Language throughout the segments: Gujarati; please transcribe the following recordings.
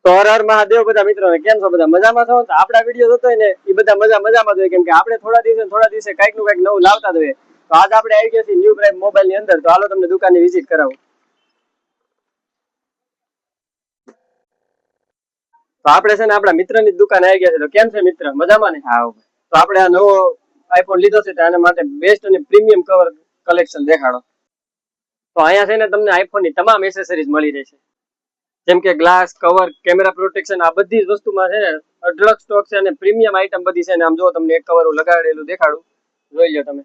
તો હર હર મહાદેવ બધા મિત્રોને કેમ છો? બધા મજામાં છો? તો આપણા વિડીયો જોતો હોય ને એ બધા મજામાં જ હોય, કેમ કે આપણે થોડા દિવસે કંઈક નું કંઈક નવું લાવતા જ હોઈએ. તો આજ આપણે આવી ગયા છીએ ન્યુ પ્રાઇમ મોબાઈલ ની અંદર. તો હાલો તમને દુકાનની વિઝિટ કરાવું. તો આપણે છે ને આપણા મિત્રની દુકાન આવી ગયા છે. તો કેમ છે મિત્ર, મજામાં ને? હા. તો આપણે આ નવો આઈફોન લીધો છે, તો આના માટે બેસ્ટ અને પ્રીમિયમ કવર કલેક્શન દેખાડો. તો અહીંયા છે ને તમને આઈફોન ની તમામ એસેસરીઝ મળી રહેશે, જેમ કે ગ્લાસ, કવર, કેમેરા પ્રોટેક્શન, આ બધી જ વસ્તુમાં છે ને અઢળક સ્ટોક છે અને પ્રીમિયમ આઈટમ બધી છે ને. આમ જો તમને એક કવર લગાડેલું દેખાડું, જોઈ લો તમે.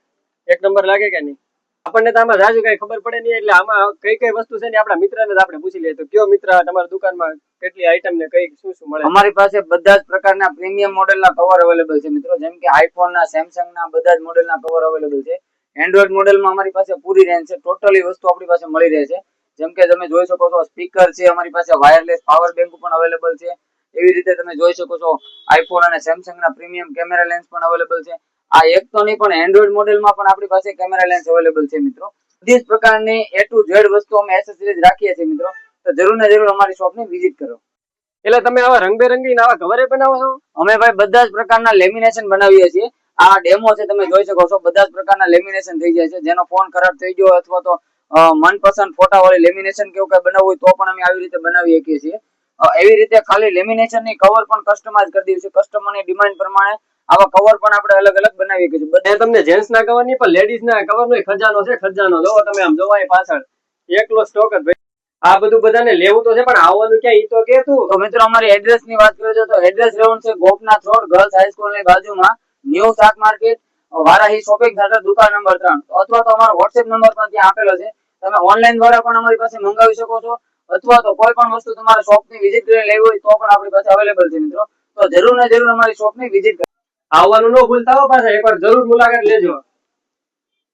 એક નંબર લાગે કે નહીં? આપણને તો આમાં રાજુ કઈ ખબર પડે નહીં, એટલે આમાં કઈ કઈ વસ્તુ છે ને આપણા મિત્રને જ આપણે પૂછી લઈએ. તો કયો મિત્ર, તમારી દુકાનમાં કેટલી આઈટમ ને કઈ શું શું મળે? અમારી પાસે બધા જ પ્રકારના પ્રીમિયમ મોડેલના કવર અવેલેબલ છે મિત્રો, જેમ કે આઈફોન ના, સેમસંગ ના બધા જ મોડેલના કવર અવેલેબલ છે. એન્ડ્રોઈડ મોડેલમાં અમારી પાસે પૂરી રેન્જ છે, ટોટલી વસ્તુ આપણી પાસે મળી રહે છે. જેમ કે તમે જોઈ શકો છો સ્પીકર છે અમારી પાસે, વાયરલેસ પાવર બેંક પણ અવેલેબલ છે. એવી રીતે તમે જોઈ શકો છો આઈફોન અને સેમસંગ ના પ્રીમિયમ કેમેરા લેન્સ પણ અવેલેબલ છે. આ એક તો નહીં પણ એન્ડ્રોઈડ મોડેલમાં પણ આપણી પાસે કેમેરા લેન્સ અવેલેબલ છે મિત્રો. બધી જ પ્રકારની A to Z વસ્તુ અમે એસેસરીઝ રાખીએ છીએ મિત્રો. તો જરૂર ને જરૂર અમારી શોપની વિઝિટ કરો. એટલે તમે આવા રંગબેરંગી આવા કવરે બનાવો છો? અમે ભાઈ બધા જ પ્રકારના લેમિનેશન બનાવીએ છીએ. આ ડેમો છે, તમે જોઈ શકો છો. બધા જ પ્રકારના લેમિનેશન થઈ જાય છે. જેનો ફોન ખરાબ થઈ ગયો અથવા તો મનપસંદ ફોટા વાળી લેમિનેશન કેવું કઈ બનાવવું હોય તો પણ અમે આવી રીતે બનાવી શકીએ છીએ. એવી રીતે ખાલી લેમિનેશન ની કવર પણ કસ્ટમાઇઝ કરી દઈએ છીએ. કસ્ટમરની ડિમાન્ડ પ્રમાણે આવા કવર પણ આપણે અલગ અલગ બનાવી શકીએ છીએ. બધા તમને જેન્ટ્સ ના કવર ની પણ લેડીઝ ના કવર નો ખજાનો છે, ખજાનો. જોવો તમે, આમ જોવાય પાછળ એકલો સ્ટોક જ. આ બધું બધાને લેવું તો છે, પણ આવવાનું ક્યાં ઈ તો કે તું. તો મિત્રો અમારી એડ્રેસ ની વાત કરીએ તો એડ્રેસ રહેવાનું છે ગોપનાથ રોડ, ગર્લ્સ હાઈસ્કૂલ ની બાજુમાં, ન્યૂ શાક માર્કેટ, વારાહી શોપિંગ સેન્ટર, દુકાન નંબર 3. અથવા તો અમારો WhatsApp નંબર પણ ત્યાં આપેલો છે. તમે ઓનલાઈન દ્વારા પણ અમારી પાસે મંગાવી શકો છો, અથવા તો કોઈ પણ વસ્તુ તમારે શોપ ની વિઝિટ કરીને લેવી હોય તો પણ આપણી પાસે અવેલેબલ છે મિત્રો. તો જરૂર ને જરૂર અમારી શોપ ની વિઝિટ કરો. આવવાનું ન ભૂલતા હો, પાછા એકવાર જરૂર મુલાકાત લેજો.